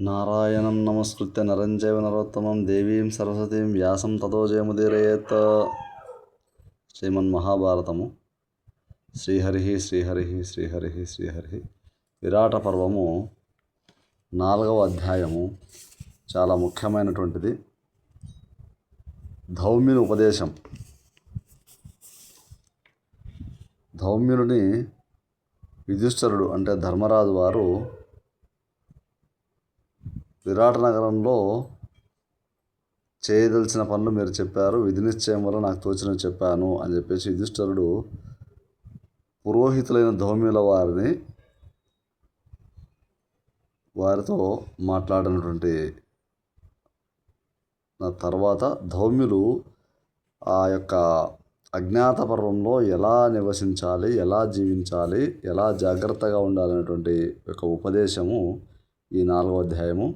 నారాయణం నమస్కృత్య నరం చైవ నరోత్తమం దేవీం సరస్వతీం వ్యాసం తతో జయముదీరయేత్. శ్రీమన్మహాభారతము. శ్రీహరి శ్రీహరి శ్రీహరి శ్రీహరి. విరాట పర్వము 4వ అధ్యాయము చాలా ముఖ్యమైనటువంటిది. ధౌమ్యుని ఉపదేశం. ధౌమ్యుని యుధిష్ఠిరుడు అంటే ధర్మరాజు వారు విరాట నగరంలో చేయదలిచిన పనులు మీరు చెప్పారు, విధి నిశ్చయం వల్ల నాకు తోచినవి చెప్పాను అని చెప్పేసి యుధిష్ఠిరుడు పురోహితులైన ధౌమ్యుల వారితో మాట్లాడినటువంటి తర్వాత ధౌమ్యులు ఆ యొక్క అజ్ఞాత పర్వంలో ఎలా నివసించాలి, ఎలా జీవించాలి, ఎలా జాగ్రత్తగా ఉండాలనేటువంటి ఒక ఉపదేశము ఈ 4వ అధ్యాయము.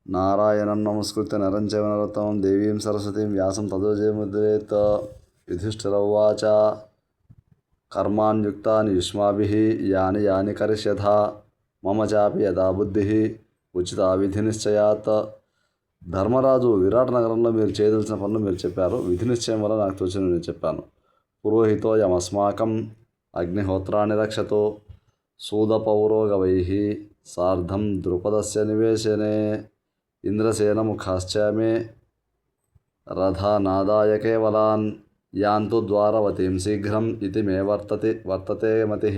నారాయణం నమస్కృత్య నరం చైవ నరోత్తమం దేవీం సరస్వతీం వ్యాసం తతో జయముదీరయేత్. యుధిష్ఠిర ఉవాచ కర్మాణ్యుక్తాని యుష్మాభిః యాని యాని కరిష్యథ మమ చాపి యథా బుద్ధిః ఉచితా విధి నిశ్చయాత్. ధర్మరాజు, విరాట నగరంలో మీరు చేయదలిచిన పనులు మీరు చెప్పారు, విధి నిశ్చయం వల్ల నాకు తోచిన నేను చెప్పాను. పురోహితో యమస్మాకం అగ్నిహోత్రాన్ని రక్షతో సూదపౌరోగవైః సార్ధం ద్రుపదస్య నివేశనే ఇంద్రసేనముఖాశ్చ మే రథానాదాయ కేవలాన్ యాంతు ద్వారవతీం శీఘ్రం ఇది మే వర్తతే మతిః.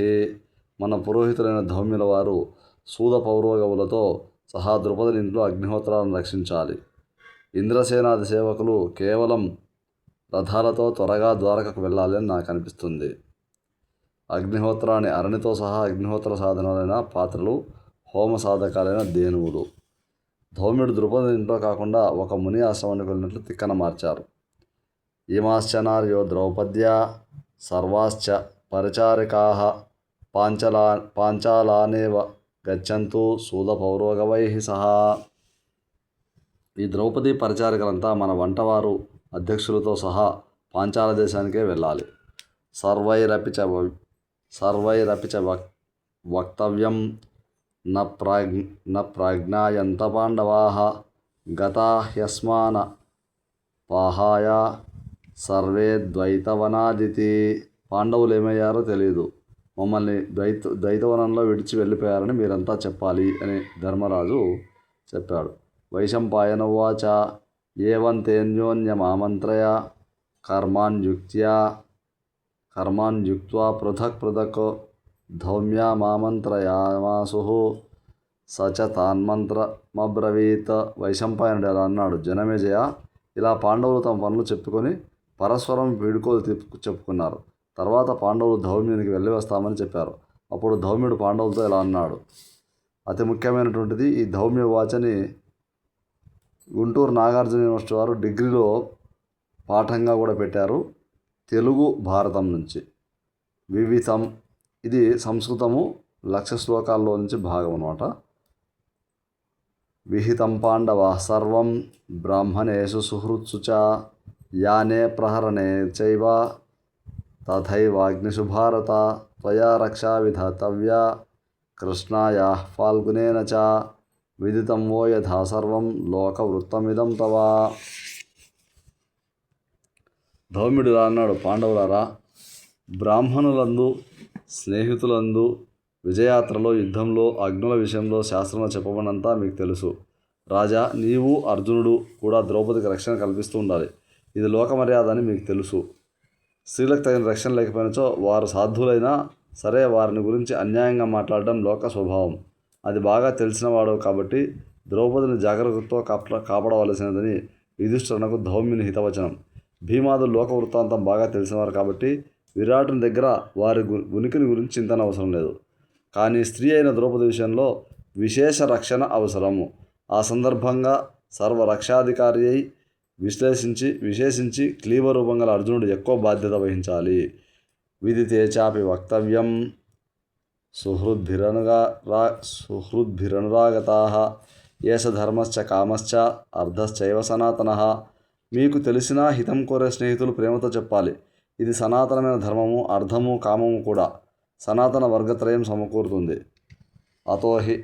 మన పురోహితులైన ధౌమ్యుల వారు సూద పౌరోగవులతో సహా ద్రుపదుని ఇంట్లో అగ్నిహోత్రాలను రక్షించాలి. ఇంద్రసేనాది సేవకులు కేవలం రథాలతో త్వరగా ద్వారకకు వెళ్ళాలి అని నాకు అనిపిస్తుంది. అగ్నిహోత్రాన్ని అరణితో సహా అగ్నిహోత్ర సాధనాలైన పాత్రలు, హోమ సాధకాలైన ధేనువులు. ధౌమ్యుడు ద్రుపదుని ఇంట్లో కాకుండా ఒక ముని ఆశ్రమానికి వెళ్ళినట్లు తిక్కన మార్చారు. ఇమాశ్చ నార్యో ద్రౌపద్యా సర్వాశ్చ పరిచారికాః పాంచాలానేవ గచ్చంతు సూదపౌరోగవైః సహా. ఈ ద్రౌపది పరిచారికలంతా మన వంటవారు అధ్యక్షులతో సహా పాంచాల దేశానికే వెళ్ళాలి. సర్వైరపి చ వక్తవ్యం న ప్రాజ్ఞాయంత పాండవాః గతా హ్యస్మాన పాహాయ సర్వే ద్వైతవనాదితి. పాండవులు ఏమయ్యారో తెలియదు, మమ్మల్ని ద్వైతవనంలో విడిచి వెళ్ళిపోయారని మీరంతా చెప్పాలి అని ధర్మరాజు చెప్పాడు. వైశంపాయన ఉవాచ ఏవం తేన్యోన్యమామంత్రయ కర్మాణ్యుక్త్వా పృథక్ పృథక్ ధౌమ్యా మామంత్రయామాసుః స చ తాన్మంత్రమబ్రవీత్. వైశంపాయనుడు ఎలా అన్నాడు, జనమేజయ, ఇలా పాండవులు తమ పనులు చెప్పుకొని పరస్పరం వీడుకోలు చెప్పుకున్నారు. తర్వాత పాండవులు ధౌమ్యునికి వెళ్ళి వస్తామని చెప్పారు. అప్పుడు ధౌమ్యుడు పాండవులతో ఇలా అన్నాడు. అతి ముఖ్యమైనటువంటిది ఈ ధౌమ్య వాచని గుంటూరు నాగార్జున యూనివర్సిటీ వారు డిగ్రీలో పాఠంగా కూడా పెట్టారు, తెలుగు భారతం నుంచి. వివిధం, ఇది సంస్కృతము 1,00,000 శ్లోకాల్లో నుంచి భాగం అన్నమాట. విహితం పాండవ సర్వం బ్రాహ్మణేషు సుహృత్సు చ యానే ప్రహరణే చైవ తథైవాగ్నిషు భారత త్వయా రక్షా విధాతవ్యా కృష్ణాయాః ఫాల్గునేన చ విదితం వో యథా సర్వం లోకవృత్తమిదం తవ. ధౌమ్యుడు ఇలా అన్నాడు, పాండవులారా, బ్రాహ్మణులందు, స్నేహితులందు, విజయాత్రలో, యుద్ధంలో, అగ్నుల విషయంలో శాస్త్రంలో చెప్పబడినంతా మీకు తెలుసు. రాజా, నీవు అర్జునుడు కూడా ద్రౌపదికి రక్షణ కల్పిస్తూ ఉండాలి. ఇది లోక మర్యాద అని మీకు తెలుసు. స్త్రీలకు తగిన రక్షణ లేకపోయినచో వారు సాధువులైనా సరే వారిని గురించి అన్యాయంగా మాట్లాడడం లోక స్వభావం. అది బాగా తెలిసినవాడు కాబట్టి ద్రౌపదిని జాగ్రత్తతో కాపాడవలసినదని యుధిష్ఠిరునకు ధౌమ్యుని హితవచనం. భీమాదులు లోక వృత్తాంతం బాగా తెలిసినవారు కాబట్టి విరాటుని దగ్గర వారి ఉనికిని గురించి చింతన అవసరం లేదు. కానీ స్త్రీ అయిన ద్రౌపది విషయంలో విశేష రక్షణ అవసరము. ఆ సందర్భంగా సర్వరక్షాధికారి అయి విశేషించి క్లీబరూపం గల అర్జునుడు ఎక్కువ బాధ్యత వహించాలి. విదితే చాపి వక్తవ్యం సుహృద్భిరనురాగతాః ఏష ధర్మశ్చ కామశ్చ అర్ధశ్చైవ సనాతనః. మీకు తెలిసిన హితం కోరే స్నేహితులు ప్రేమతో చెప్పాలి. ఇది సనాతనమైన ధర్మము, అర్ధము, కామము కూడా. సనాతన వర్గత్రయం సమకూరుతుంది. అతోహి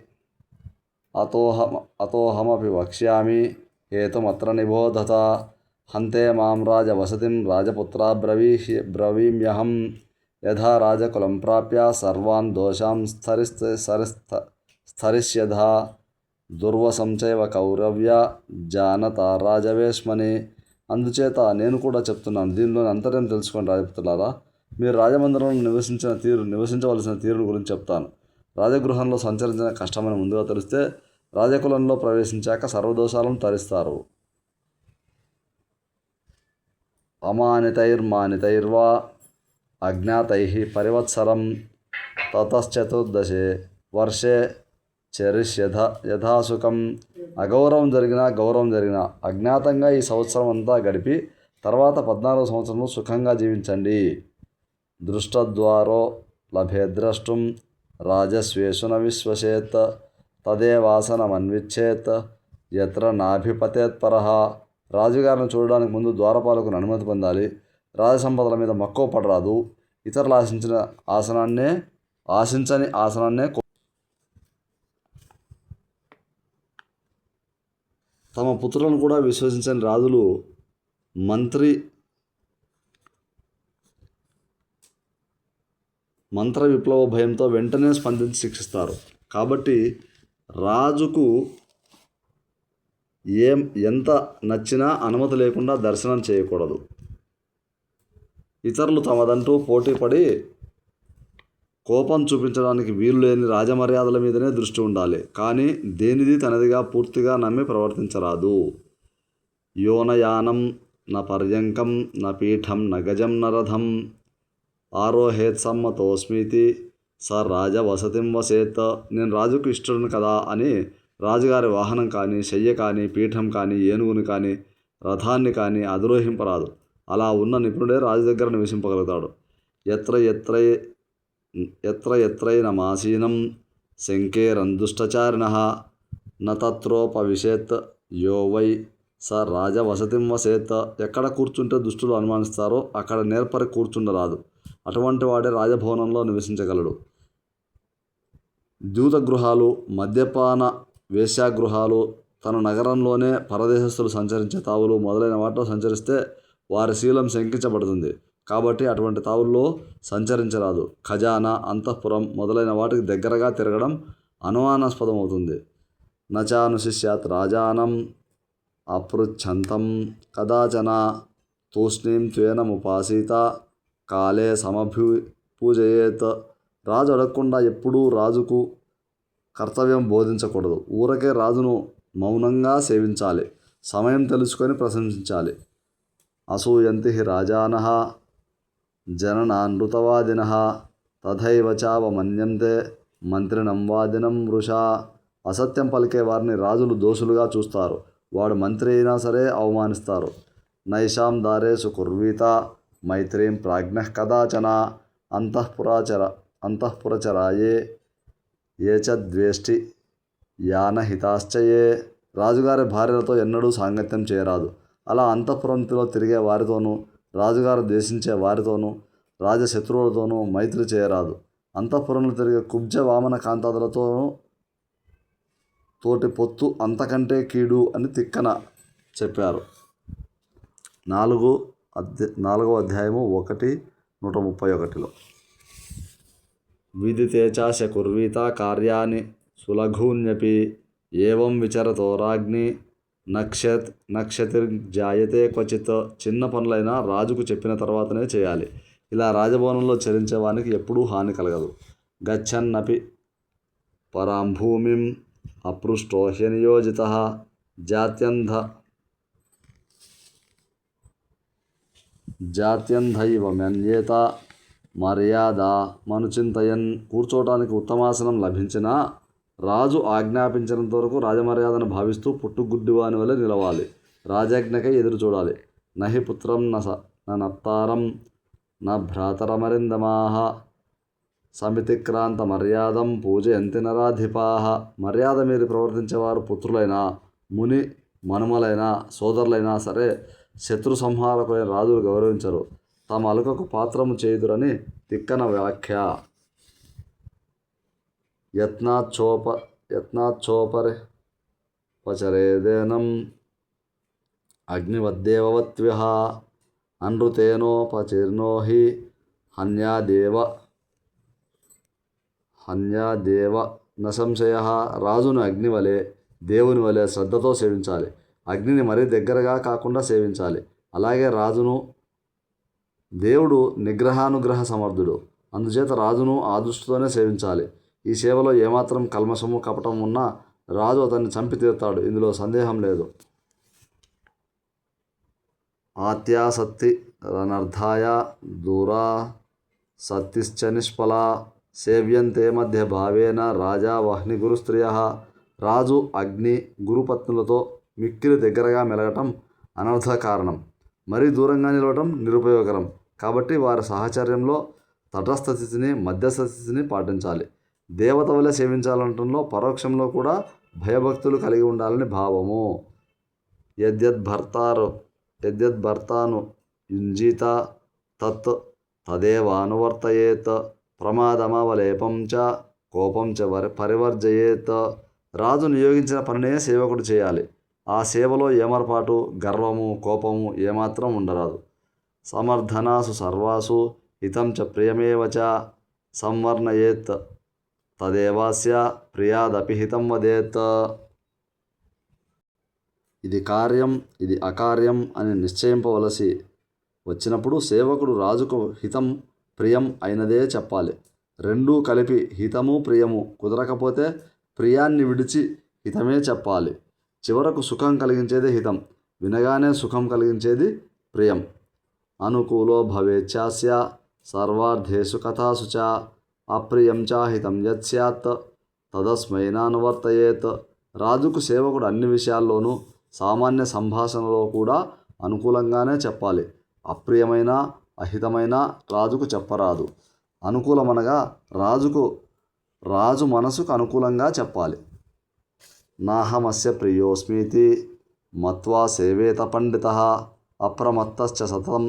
అతోహమపి వక్ష్యామి హేతుమత్ర నిబోధత హంతే మాం రాజవసతిం రాజపుత్రా బ్రవీమ్యహం యథా రాజకులం ప్రాప్య సర్వాన్ దోషాం స్థరిష్యథా దుర్వసంచైవ కౌరవ్య జానత రాజవేష్మని. అందుచేత నేను కూడా చెప్తున్నాను, దీనిలోని అంతర్యం తెలుసుకోండి రాజపుత్రులారా. మీరు రాజమందిరంలో నివసించవలసిన తీరును గురించి చెప్తాను. రాజగృహంలో సంచరించిన కష్టమని ముందుగా తెలిస్తే రాజకులంలో ప్రవేశించాక సర్వదోషాలను తరిస్తారు. అమానితైర్మానితైర్వా అజ్ఞాతై పరివత్సరం తతశ్చతుర్దశే వర్షే యథాసుఖం. అగౌరవం జరిగినా అజ్ఞాతంగా ఈ సంవత్సరం అంతా గడిపి తర్వాత 14వ సంవత్సరంలో సుఖంగా జీవించండి. దృష్టద్వారో లభేద్రష్టుం రాజస్వేషు న విశ్వసేత్ తదేవాసనమన్విచ్చేత్ యత్ర నాభిపతేత్పరః. రాజుగారిని చూడడానికి ముందు ద్వారపాలకుని అనుమతి పొందాలి. రాజసంపదల మీద మక్కువ పడరాదు. ఇతరులు ఆశించని ఆసనాన్నే తమ పుత్రులను కూడా విశ్వసించని రాజులు మంత్ర విప్లవ భయంతో వెంటనే స్పందించి శిక్షిస్తారు. కాబట్టి రాజుకు ఎంత నచ్చినా అనుమతి లేకుండా దర్శనం చేయకూడదు. ఇతరులు తమదంటూ పోటీపడి కోపం చూపించడానికి వీలు లేని రాజమర్యాదల మీదనే దృష్టి ఉండాలి. కానీ దేనిది తనదిగా పూర్తిగా నమ్మి ప్రవర్తించరాదు. యోనయానం న పర్యంకం న పీఠం న గజం న రథం ఆరోహేత్ సమ్మతోస్మితి స రాజవసతిం వసేత్. నేను రాజుకు ఇష్టడును కదా అని రాజుగారి వాహనం కానీ, శయ్య కానీ, పీఠం కానీ, ఏనుగుని కానీ, రథాన్ని కానీ అధిరోహింపరాదు. అలా ఉన్న నిపుణుడే రాజు దగ్గర నివసింపగలుగుతాడు. ఎత్రైనమాసీనం శంకేరందుష్టచారిణః న తత్రోపవిశేత్ యో వై స రాజవసతిం వసేత్. ఎక్కడ కూర్చుంటే దుష్టులు అనుమానిస్తారో అక్కడ నేర్పరి కూర్చుండరాదు. అటువంటి వాడే రాజభవనంలో నివసించగలడు. ద్యూతగృహాలు, మద్యపాన వేశ్యాగృహాలు, తన నగరంలోనే పరదేశస్థులు సంచరించే తావులు మొదలైన వాటిలో సంచరిస్తే వారి శీలం శంకించబడుతుంది. కాబట్టి అటువంటి తావుల్లో సంచరించరాదు. ఖజానా, అంతఃపురం మొదలైన వాటికి దగ్గరగా తిరగడం అనుమానాస్పదం అవుతుంది. నచానుశిష్యాత్ రాజానం అపృచ్ఛంతం కదాచన తూష్ణీం త్వేనముపాసీత కాలే సమభిపూజయేత్. రాజు అడగకుండా ఎప్పుడూ రాజుకు కర్తవ్యం బోధించకూడదు. ఊరకే రాజును మౌనంగా సేవించాలి. సమయం తెలుసుకొని ప్రశంసించాలి. అసూయంతి హి రాజానః జననానృతవాదినః తథైవ చావమన్యంతే మంత్రిణం వాదినం వృషా. అసత్యం పలికే వారిని రాజులు దోషులుగా చూస్తారు. వాడు మంత్రి అయినా సరే అవమానిస్తారు. నైషాం దారేషు కుర్వీత మైత్రీం ప్రాజ్ఞః కదాచన అంతఃపురచరాయే ఏ చ ద్వేష్టి యానహితాశ్చయే. రాజుగారి భార్యలతో ఎన్నడూ సాంగత్యం చేయరాదు. అలా అంతఃపురంలో తిరిగే వారితోనూ, రాజుగారు ద్వేషించే వారితోనూ, రాజశత్రువులతోనూ మైత్రి చేయరాదు. అంతఃపురంలో తిరిగే కుబ్జ వామన కాంతాదులతోనూ తోటి పొత్తు అంతకంటే కీడు అని తిక్కన చెప్పారు. 4వ అధ్యాయము 1:131. విదితే చాస్య కుర్వీత కార్యాణి సులఘూన్యపి ఏవం విచరతో రాజ్ఞి నక్షతిర్జాయతే క్వచిత్. చిన్న పనులైనా రాజుకు చెప్పిన తర్వాతనే చేయాలి. ఇలా రాజభవనంలో చరించే వానికి ఎప్పుడూ హాని కలగదు. గచ్చన్నపి పరాంభూమిం అపృష్టో హ్యనియోజితః జాత్యంధైవ మన్యేత మర్యాద మనుచింతయన్. కూర్చోటానికి ఉత్తమాసనం లభించినా రాజు ఆజ్ఞాపించినంత వరకు రాజమర్యాదను భావిస్తూ పుట్టుగుడ్డివాని వలె నిలవాలి. రాజాజ్ఞకై ఎదురు చూడాలి. నహి పుత్రం నప్తారం న భ్రాతరమరిందమాః సమితిక్రాంత మర్యాదం పూజయంతి నరాధిపాః. మర్యాద మీరి ప్రవర్తించేవారు పుత్రులైనా, ముని మనుమలైనా, సోదరులైనా సరే శత్రు సంహారకులైన రాజులు గౌరవించరు. తమ అలుకకు పాత్రము చేయుదురని తిక్కన వ్యాఖ్య. యత్నాచ్చోపచరేదేనం అగ్నివద్దేవవత్వ్యః అనృతేనోపచీర్ణో హి హన్యాదేవ న సంశయః. రాజును అగ్ని వలె దేవుని వలె శ్రద్ధతో సేవించాలి. అగ్నిని మరీ దగ్గరగా కాకుండా సేవించాలి. అలాగే రాజును దేవుడు నిగ్రహానుగ్రహ సమర్థుడు. అందుచేత రాజును ఆ దృష్టితోనే సేవించాలి. ఈ సేవలో ఏమాత్రం కల్మషము కపటం ఉన్నా రాజు అతన్ని చంపి తీరుతాడు. ఇందులో సందేహం లేదు. ఆత్యాసక్తి రనర్థాయ దూరా సత్తిశ్చ నిష్ఫలా సేవ్యంతే మధ్య భావేన రాజా వహ్ని గురుస్త్రియః. రాజు అగ్ని గురుపత్నులతో మిక్కిలి దగ్గరగా మెలగటం అనర్థ కారణం. మరీ దూరంగా నిలవటం నిరుపయోగకరం. కాబట్టి వారి సాహచర్యంలో తటస్థ స్థితిని మధ్యస్థ స్థితిని పాటించాలి. దేవత వలె సేవించాలనటంలో పరోక్షంలో కూడా భయభక్తులు కలిగి ఉండాలని భావము. యద్యద్భర్తాను యుంజీత తత్ తదేవానువర్తయేత్ ప్రమాదమవలేపం చ కోపం చ పరివర్జయేత్. రాజు నియోగించిన పనినే సేవకుడు చేయాలి. ఆ సేవలో ఏమరపాటు, గర్వము, కోపము ఏమాత్రం ఉండరాదు. సమర్థనాసు సర్వాసు హితం చ ప్రియమేవ చ సంవర్ణయేత్ తదేవాస్య ప్రియాదపి హితం వదేత్. ఇది కార్యం, ఇది అకార్యం అని నిశ్చయింపవలసి వచ్చినప్పుడు సేవకుడు రాజుకు హితం ప్రియం అయినదే చెప్పాలి. రెండూ కలిపి హితము ప్రియము కుదరకపోతే ప్రియాన్ని విడిచి హితమే చెప్పాలి. చివరకు సుఖం కలిగించేది హితం, వినగానే సుఖం కలిగించేది ప్రియం. అనుకూలో భవేచ్ఛాస్య సర్వార్థేషు కథాసు చ అప్రియం చ హితం యత్ స్యాత్ తదస్మై నానువర్తయేత్. రాజుకు సేవకుడు అన్ని విషయాల్లోనూ సామాన్య సంభాషణలో కూడా అనుకూలంగానే చెప్పాలి. అప్రియమైన అహితమైన రాజుకు చెప్పరాదు. అనుకూలమనగా రాజు మనసుకు అనుకూలంగా చెప్పాలి. నాహమస్య ప్రియోస్మీతి మత్వా సేవేత పండితః అప్రమత్తశ్చ సతతం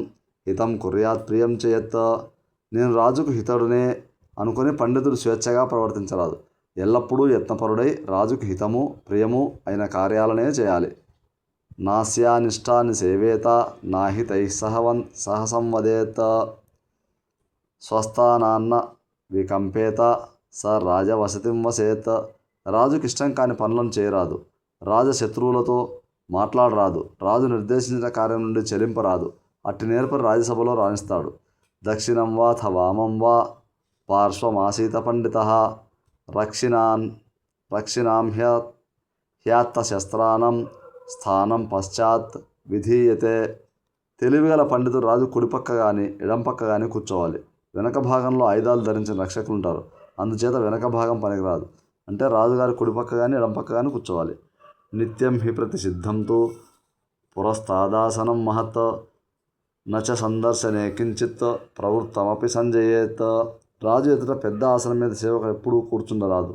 హితం కుర్యాత్ ప్రియం చేయత్. నేను రాజుకు హితుడనే అనుకుని పండితుడు స్వేచ్ఛగా ప్రవర్తించరాదు. ఎల్లప్పుడూ యత్నపరుడై రాజుకు హితము ప్రియము అయిన కార్యాలనే చేయాలి. నాస్యానిష్టాన్ని సేవేత నాహితైః సహ సంవదేత్. స్వస్థానాన్న వికంపేత స రాజవసతిం వసేత్. రాజుకి ఇష్టం కాని పనులను చేయరాదు. రాజశత్రువులతో మాట్లాడరాదు. రాజు నిర్దేశించిన కార్యం నుండి చెలింపరాదు. అట్టి నేర్పరి రాజ్యసభలో రాణిస్తాడు. దక్షిణం వా వామం వా పార్శ్వమాసీత పండితః రక్షిణాం హ్యాత్తశస్త్రాణం స్థానం పశ్చాత్ విధీయతే. తెలివిగల పండితుడు రాజు కుడిపక్క కానీ ఎడంపక్క కానీ కూర్చోవాలి. వెనక భాగంలో ఆయుధాలు ధరించిన రక్షకులు ఉంటారు. అందుచేత వెనక భాగం పనికిరాదు. అంటే రాజుగారి కుడిపక్క కానీ ఎడంపక్క కానీ కూర్చోవాలి. నిత్యం హి ప్రతి సిద్ధంతో పురస్తాదాసనం మహత్ నచ సందర్శనే కించిత్ ప్రవృత్తమపి సంజయేత్. రాజు ఎదుట పెద్ద ఆసనం మీద సేవకుడు ఎప్పుడూ కూర్చుండరాదు.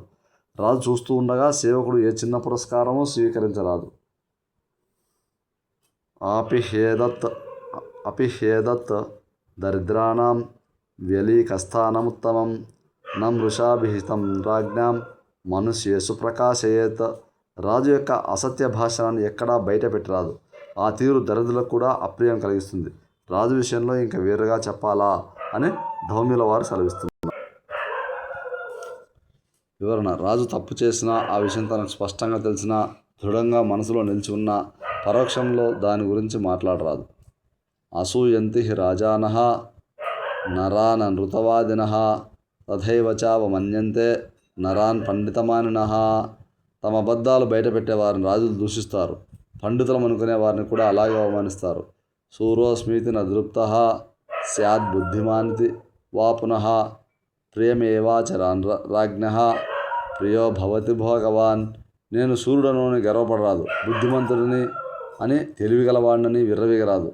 రాజు చూస్తూ ఉండగా సేవకుడు ఏ చిన్న పురస్కారమూ స్వీకరించరాదు. అపిహ్యేదత్ దరిద్రాణం వ్యలీకస్థానముత్తమం న మృషాభిహితం రాజ్ఞాం మనుష్యేషు ప్రకాశయేత్. రాజు యొక్క అసత్య భాషణాన్ని ఎక్కడా బయట పెట్టరాదు. ఆ తీరు దరిద్రులకు కూడా అప్రియం కలిగిస్తుంది. రాజు విషయంలో ఇంకా వేరుగా చెప్పాలా అని ధౌమ్యుల వారు సెలవిస్తున్నారు. వివరణ: రాజు తప్పు చేసినా, ఆ విషయం తనకు స్పష్టంగా తెలిసినా, దృఢంగా మనసులో నిలిచి ఉన్నా పరోక్షంలో దాని గురించి మాట్లాడరాదు. అసూయంతి హి రాజానః నరాన్ నృతవాదినః తథైవ చావమన్యంతే నరాన్ పండితమానినః. తమ అబద్ధాలు బయటపెట్టే వారిని రాజులు దూషిస్తారు. పండితులం అనుకునే వారిని కూడా అలాగే అవమానిస్తారు. శూరోస్మీతి నదృప్తః స్యాద్ బుద్ధిమానితి వా పునః ప్రియమేవాచరాన్ రాజ్ఞః ప్రియో భవతి భోగవాన్. నేను శూరుడను అని గర్వపడరాదు. బుద్ధిమంతుడిని అని తెలివిగలవాడినని విర్రవీగరాదు.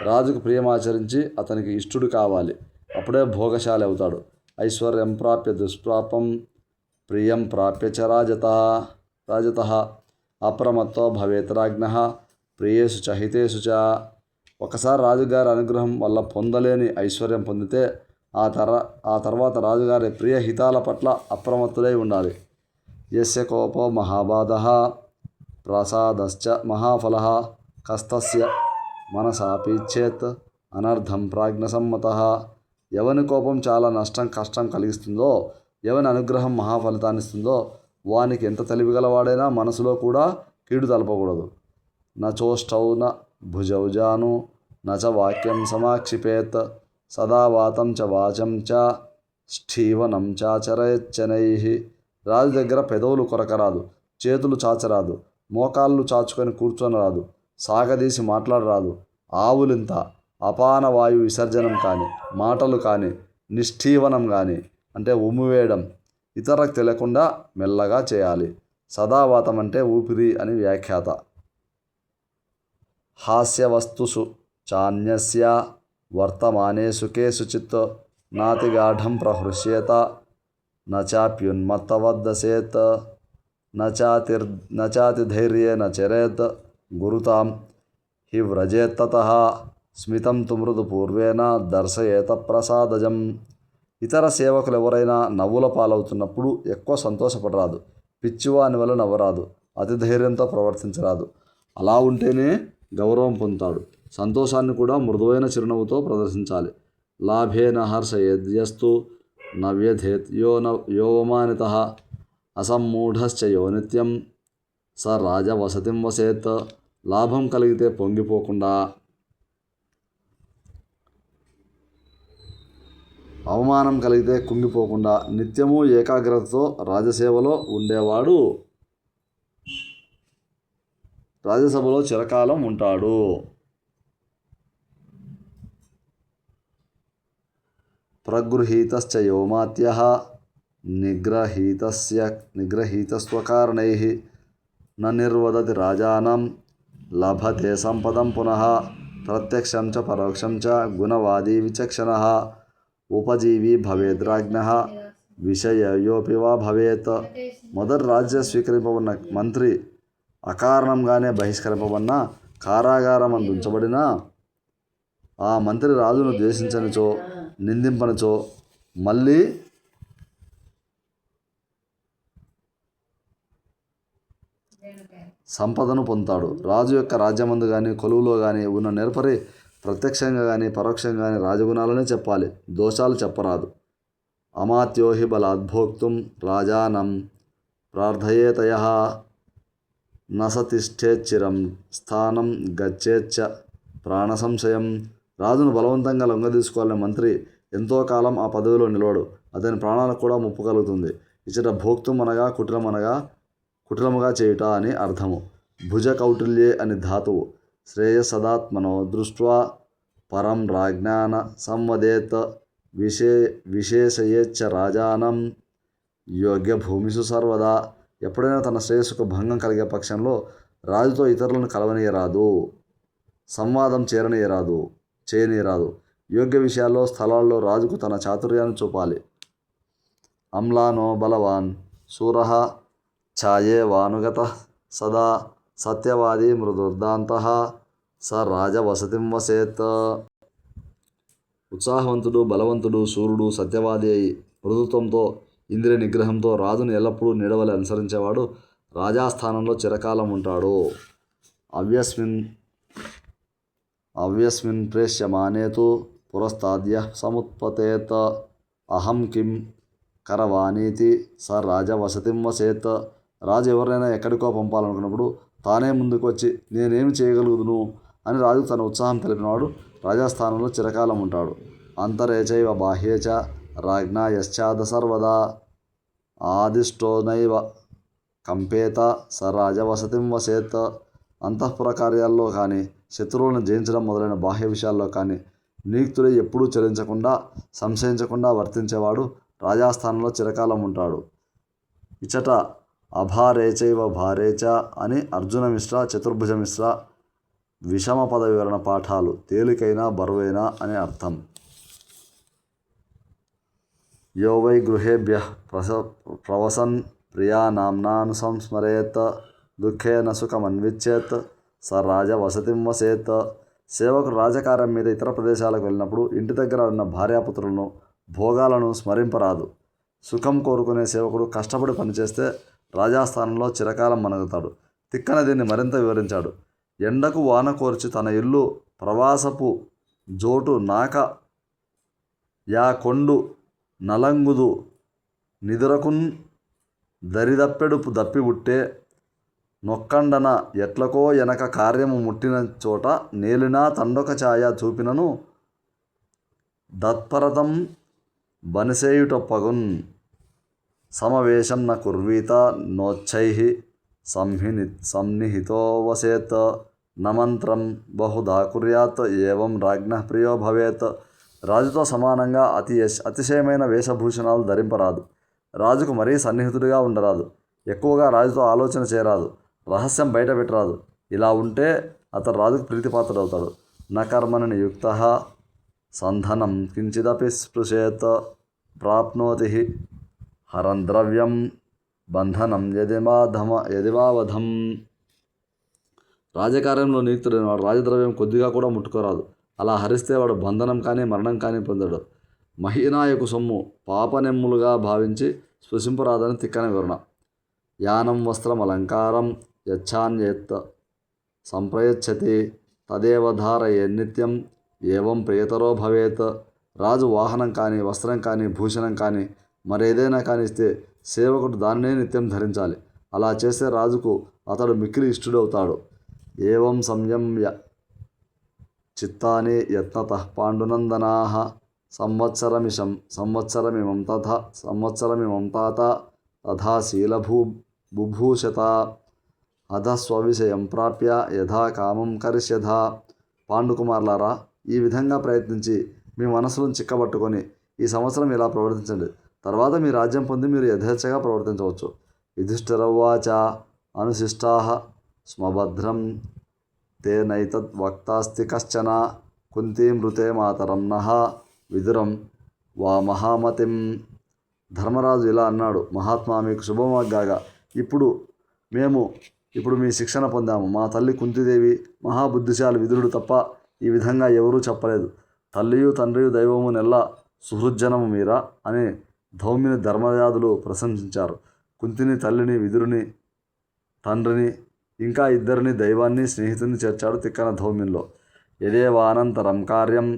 రాజుకు ప్రియమాచరించి అతనికి ఇష్టుడు కావాలి. అప్పుడే భోగశాలి అవుతాడు. ఐశ్వర్యం ప్రాప్య దుష్ప్రాపం ప్రియం ప్రాప్య చ రాజతః అప్రమత్తో భవేత్ రాజ్ఞః ప్రియేషు చ హితేషు చ. ఒకసారి రాజుగారి అనుగ్రహం వల్ల పొందలేని ఐశ్వర్యం పొందితే ఆ తర్వాత రాజుగారి ప్రియ హితాల పట్ల అప్రమత్తుడై ఉండాలి. యస్య కోపో మహాబాధః ప్రసాదశ్చ మహాఫలః కస్తస్య మనసాపీచ్చేత్ అనర్థం ప్రాజ్ఞసమ్మతః. ఎవని కోపం చాలా కష్టం కలిగిస్తుందో, ఎవని అనుగ్రహం మహాఫలితాన్ని ఇస్తుందో వానికి ఎంత తెలివిగలవాడైనా మనసులో కూడా కీడు తలపకూడదు. నచోష్టౌ న భుజౌజాను నచ వాక్యం సమాక్షిపేత్ సదా వాతం చ వాచం చ ష్ఠీవనం చాచరేచ్చనైః. రాజు దగ్గర పెదవులు కొరకరాదు, చేతులు చాచరాదు, మోకాళ్ళు చాచుకొని కూర్చొనరాదు, సాగదీసి మాట్లాడరాదు, ఆవులింత అపాన వాయు విసర్జనం కానీ, మాటలు కానీ, నిష్ఠీవనం కానీ అంటే ఉమ్మివేయడం ఇతరులకు తెలియకుండా మెల్లగా చేయాలి. సదావాతం అంటే ఊపిరి అని వ్యాఖ్యాత. హాస్యవస్తుషు చాన్యస్య వర్తమానేషు కేషుచిత్ నాతిగాఢం ప్రహృష్యేత నచాప్యున్మత్తవద్దసేత్ నచాతిధైర్యేన చరేత్ గురుతాం హి వ్రజేత్తతః స్మితం తు మృదు పూర్వేన దర్శయేత ప్రసాదజం. ఇతర సేవకులు ఎవరైనా నవ్వుల పాలవుతున్నప్పుడు ఎక్కువ సంతోషపడరాదు, పిచ్చివాని వల్ల నవ్వరాదు, అతి ధైర్యంతో ప్రవర్తించరాదు. అలా ఉంటేనే గౌరవం పొందుతాడు. సంతోషాన్ని కూడా మృదువైన చిరునవ్వుతో ప్రదర్శించాలి. లాభేన హర్షయేద్యస్తు నవ్యధేత్ యోవమానితః అసమ్మూఢశ్చ యో నిత్యం స రాజవసతిం వసేత్. లాభం కలిగితే పొంగిపోకుండా, అవమానం కలిగితే కుంగిపోకుండా నిత్యము ఏకాగ్రతతో రాజసేవలో ఉండేవాడు రాజ్యసభలో చిరకాలం ఉంటాడు. ప్రగృహీతశ్చ యోమాత్యః నిగ్రహీతస్వకారణైః న నిర్వదతి రాజానం లభతే సంపదం పునః ప్రత్యక్షం చ పరోక్షం చ గుణవాదీ విచక్షణః ఉపజీవి భవేద్రాజ్ఞః విషయోపి వా భవేత్. మొదటి రాజ్య స్వీకరింపబడిన మంత్రి అకారణంగానే బహిష్కరింపబడిన కారాగారం ఉంచబడిన ఆ మంత్రి రాజును ద్వేషించనిచో నిందింపనిచో మళ్ళీ సంపదను పొందుతాడు. రాజు యొక్క రాజ్యమందు కానీ కొలువులో కానీ ఉన్న నేర్పరి ప్రత్యక్షంగా కానీ పరోక్షంగా కానీ రాజగుణాలనే చెప్పాలి, దోషాలు చెప్పరాదు. అమాత్యో హి బలాద్భోక్తుం రాజానం ప్రార్థయేతయః నసతిష్ఠేచ్చిరం స్థానం గచ్చేచ్చ ప్రాణ సంశయం. రాజును బలవంతంగా లొంగదీసుకోవాలని మంత్రి ఎంతో కాలం ఆ పదవిలో నిలవడు, అతని ప్రాణాలకు కూడా ముప్పు కలుగుతుంది. ఇచ్చట భోక్తం అనగా కుటిలముగా చేయుట అని అర్థము. భుజ కౌటిల్యే అని ధాతువు. శ్రేయసదాత్మనో దృష్ట్వా పరం రాజ్ఞాన సంవదేత్ విశేషయేచ్చ రాజానం యోగ్య భూమిసు సర్వదా. ఎప్పుడైనా తన శ్రేయస్సుకు భంగం కలిగే పక్షంలో రాజుతో ఇతరులను కలవనీయరాదు, సంవాదం చేయనీయరాదు. యోగ్య విషయాల్లో స్థలాల్లో రాజుకు తన చాతుర్యాన్ని చూపాలి. అమ్లానో బలవాన్ శూరః ఛాయే వానుగతః సదా సత్యవాదీ మృదుర్దాంతః స రాజవసతిం వసేత్. ఉత్సాహవంతుడు, బలవంతుడు, శూరుడు, సత్యవాది అయి మృదుత్వంతో ఇంద్రియ నిగ్రహంతో రాజును ఎల్లప్పుడూ నీడవలి అనుసరించేవాడు రాజాస్థానంలో చిరకాలం ఉంటాడు. అవ్యస్మిన్ ప్రేష్యమానేతు పురస్తాద్య సముత్పతేత్ అహం కిం కరవాణీతి స రాజవసతిం వసేత్. రాజు ఎవరినైనా ఎక్కడికో పంపాలనుకున్నప్పుడు తానే ముందుకు వచ్చి నేనేమి చేయగలుగుదును అని రాజుకు తన ఉత్సాహం తెలిపినవాడు రాజాస్థానంలో చిరకాలం ఉంటాడు. అంతరేచైవ బాహ్యేచ రాజ్ఞా యశ్చాద సర్వదా ఆదిష్టోనైవ కంపేత స రాజవసతిం వసేత్. అంతఃపుర కార్యాల్లో కానీ శత్రువులను జయించడం మొదలైన బాహ్య విషయాల్లో కానీ నియుక్తులై ఎప్పుడూ చలించకుండా సంశయించకుండా వర్తించేవాడు రాజాస్థానంలో చిరకాలం ఉంటాడు. ఇచట అభారేచైవ భారేచ అని అర్జున మిశ్ర, చతుర్భుజ మిశ్ర విషమ పద వివరణ పాఠాలు. తేలికైన బరువైన అని అర్థం. యో వై గృహేభ్యః ప్రవసన్ ప్రియానామ్నాను సంస్మరేత్ దుఃఖేన సుఖమన్విచ్చేత్ స రాజవసతిం వసేత్. సేవకుడు రాజకార్యం మీద ఇతర ప్రదేశాలకు వెళ్ళినప్పుడు ఇంటి దగ్గర ఉన్న భార్యాపుత్రులను భోగాలను స్మరింపరాదు. సుఖం కోరుకునే సేవకుడు కష్టపడి పనిచేస్తే రాజాస్థానంలో చిరకాలం మనగుతాడు. తిక్కన దీన్ని మరింత వివరించాడు. ఎండకు వాన కోర్చి తన ఇల్లు ప్రవాసపు జోటు నాక యా కొండు నలంగుదు నిదురకున్ దరిదప్పెడు దప్పిబుట్టే నొక్కండన ఎట్లకో ఎనక కార్యము ముట్టిన చోట నేలినా తండొక ఛాయ చూపినను దత్పరతం బనిసేయుటొప్పగున్ సమవేశం న కుర్వీత నోచ్చై సన్నిహితోవసేత్ నమంత్రం బహుదా కుర్యాత్ ఏవం రాజ్ఞ ప్రియో భవేత్. రాజుతో సమానంగా అతిశయమైన వేషభూషణాలు ధరింపరాదు. రాజుకు మరీ సన్నిహితుడిగా ఉండరాదు. ఎక్కువగా రాజుతో ఆలోచన చేయరాదు. రహస్యం బయట పెట్టరాదు. ఇలా ఉంటే అతడు రాజుకు ప్రీతిపాత్రుడవుతాడు. న కర్మణి నియుక్త సంధనం కించిదపి స్పృశేత్ ప్రాప్నోతి హరన్ ద్రవ్యం బంధనం యదివావధం. రాజకార్యంలో నియుక్తుడైన వాడు రాజద్రవ్యం కొద్దిగా కూడా ముట్టుకోరాదు. అలా హరిస్తే వాడు బంధనం కానీ మరణం కానీ పొందాడు. మహీనాయకు సొమ్ము పాపనెమ్ములుగా భావించి స్పృశింపరాదని తిక్కన వివరణ. యానం వస్త్రం అలంకారం యచ్ఛాన్యేత్ సంప్రయచ్చతి తదేవ ధారయే నిత్యం ఏవం ప్రియతరో భవేత్. రాజు వాహనం కానీ వస్త్రం కానీ భూషణం కానీ మరేదైనా కానీ ఇస్తే సేవకుడు దానినే నిత్యం ధరించాలి. అలా చేస్తే రాజుకు అతడు మిక్కిలి ఇష్టుడవుతాడు. ఏవం సంయమ్య చిత్తాని యత్నతః పాండునందనాః సంవత్సరమిమం తాత తథా బుభూషత అధ స్వవిషయం ప్రాప్య యథా కామం కరిష్యథ. పాండుకుమారులారా, ఈ విధంగా ప్రయత్నించి మీ మనసులను చిక్కబట్టుకొని ఈ సంవత్సరం ఇలా ప్రవర్తించండి. తర్వాత మీ రాజ్యం పొంది మీరు యథేచ్ఛగా ప్రవర్తించవచ్చు. యుధిష్ఠిరౌవాచ అనుశిష్టాః స్మభద్రం తే నైతద్ వక్తాస్తి కశ్చన కుంతీం ఋతే మాతరం నః విదురం వా మహామతిం. ధర్మరాజు ఇలా అన్నాడు. మహాత్మా, మీకు శుభమగ్గాగా. ఇప్పుడు మీ శిక్షణ పొందాము. మా తల్లి కుంతిదేవి మహాబుద్ధిశాలి విదురుడు తప్ప ఈ విధంగా ఎవరూ చెప్పలేదు. తల్లియు తండ్రియు దైవము నెల్ల సుహృజ్జనము మీరా అని ధౌమ్యుని ధర్మరాజులు ప్రశంసించారు. కుంతిని తల్లిని, విదురుని తండ్రిని, ఇంకా ఇద్దరిని దైవాన్ని స్నేహితుని చేర్చాడు తిక్కన ధౌమ్యంలో. యదేవానంతరం కార్యం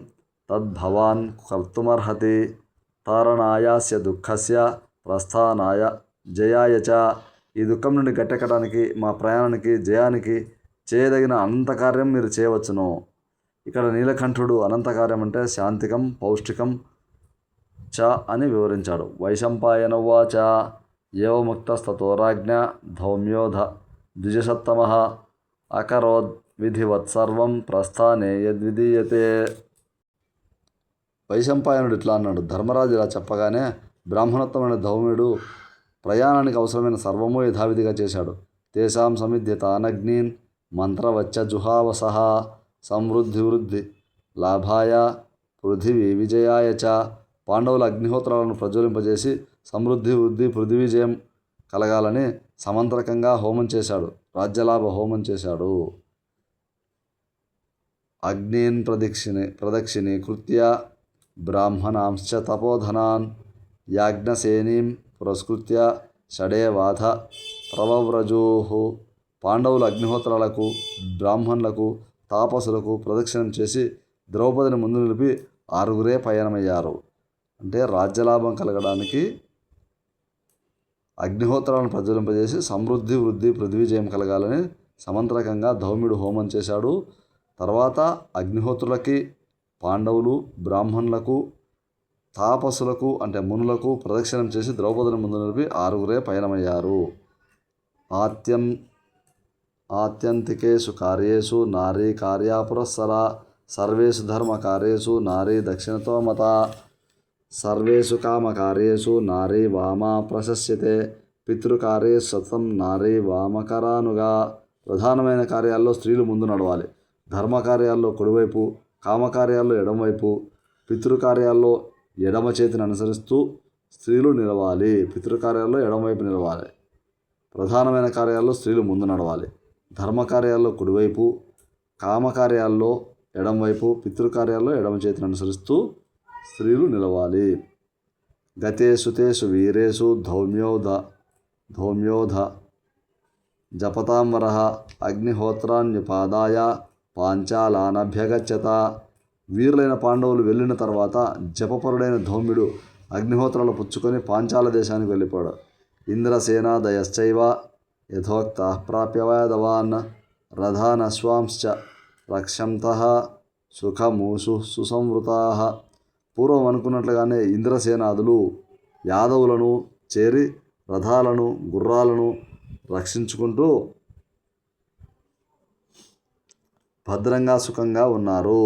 తద్భవాన్ కర్తుమర్హతి తారణాయాస్య దుఃఖస్య ప్రస్థానాయ జయాయ చ. ఈ దుఃఖం నుండి గట్టెక్కడానికి, మా ప్రయాణానికి, జయానికి చేయదగిన అనంతకార్యం మీరు చేయవచ్చును. ఇక్కడ నీలకంఠుడు అనంతకార్యం అంటే శాంతికం, పౌష్టికం చ అని వివరించాడు. వైశంపాయనౌవాచ ఏవముక్తస్తతో రాజ్ఞ ధౌమ్యోధ ద్విజసత్తమః అకరోద్ విధివత్సర్వం ప్రస్థానే యద్విధీయతే. వైశంపాయనుడు ఇట్లా అన్నాడు. ధర్మరాజు ఇలా చెప్పగానే బ్రాహ్మణోత్తమైన ధౌమ్యుడు ప్రయాణానికి అవసరమైన సర్వము యథావిధిగా చేశాడు. తేషాం సమిధ్యతానగ్నీన్ మంత్రవచ్చ జుహావసః సమృద్ధి లాభాయ పృథివీ విజయాయ చ. పాండవుల అగ్నిహోత్రాలను ప్రజ్వలింపజేసి సమృద్ధి, వృద్ధి, పృథివీ విజయం కలగాలని సమంత్రకంగా హోమం చేశాడు. రాజ్యలాభ హోమం చేశాడు. అగ్నీన్ ప్రదక్షిణీ కృత్య బ్రాహ్మణాంశ్చ తపోధనాన్ యాజ్ఞసేనీం పురస్కృత్య షడేవాధ ప్రవవ్రజూః. పాండవులు అగ్నిహోత్రాలకు, బ్రాహ్మణులకు, తాపసులకు ప్రదక్షిణం చేసి ద్రౌపదిని ముందు నిలిపి 6 పయనమయ్యారు. అంటే రాజ్యలాభం కలగడానికి అగ్నిహోత్రాలను ప్రజ్వలింపజేసి సమృద్ధి, వృద్ధి, పృథ్వీజయం కలగాలని సమంత్రకంగా ధౌమ్యుడు హోమం చేశాడు. తర్వాత అగ్నిహోత్రులకి, పాండవులు, బ్రాహ్మణులకు, తాపసులకు అంటే మునులకు ప్రదక్షిణం చేసి ద్రౌపదిని ముందు నిలిపి 6 పయనమయ్యారు. ఆత్యంతికేషు కార్యేషు నారీ కార్యాపురస్సరా సర్వేషు ధర్మకార్యేషు నారీ దక్షిణతో మత సర్వేషు కామకార్యేషు నారీ వామా ప్రశస్యతే పితృకార్యే సతం నారీ వామకరానుగా. ప్రధానమైన కార్యాల్లో స్త్రీలు ముందు నడవాలి. ధర్మకార్యాల్లో కుడివైపు, కామకార్యాల్లో ఎడమవైపు, పితృకార్యాల్లో ఎడమ చేతిని అనుసరిస్తూ స్త్రీలు నిలవాలి. పితృకార్యాల్లో ఎడమవైపు నిలవాలి. ప్రధానమైన కార్యాల్లో స్త్రీలు ముందు నడవాలి. ధర్మకార్యాల్లో కుడివైపు, కామకార్యాల్లో ఎడమవైపు, పితృకార్యాల్లో ఎడమ చేతిని అనుసరిస్తూ స్త్రీలు నిలవాలి. గతేషు తేషు వీరేషు ధౌమ్యోధ జపతాంవరః అగ్నిహోత్రాన్యుపాదాయ పాంచాలానభ్యగచ్చత. వీరులైన పాండవులు వెళ్ళిన తర్వాత జపపరుడైన ధౌమ్యుడు అగ్నిహోత్రాలు పుచ్చుకొని పాంచాల దేశానికి వెళ్ళిపోయాడు. ఇంద్రసేనాదయశ్చైవ యథోక్తాః ప్రాప్య యాదవాన్ రథానశ్వాంశ్చ రక్షంతః సుఖమూషు సుసంవృతాః. పూర్వం అనుకున్నట్లుగానే ఇంద్రసేనాదులు యాదవులను చేరి రథాలను గుర్రాలను రక్షించుకుంటూ భద్రంగా సుఖంగా ఉన్నారు.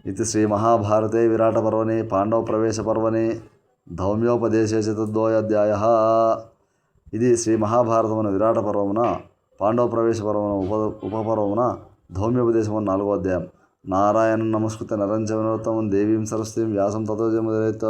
ఇది శ్రీ మహాభారతే విరాటపర్వణి పాండవ ప్రవేశ పర్వణి ధౌమ్యోపదేశే చతుర్థోధ్యాయః. ఇది శ్రీ మహాభారతమున విరాట పర్వమున పాండవ ప్రవేశ పర్వమున ఉపపర్వమున ధౌమ్యోపదేశమున 4వ అధ్యాయం. నారాయణం నమస్కృత్య నరం చ నరోత్తమం దేవీం సరస్వతీం వ్యాసం తతో జయముదీరయేత్.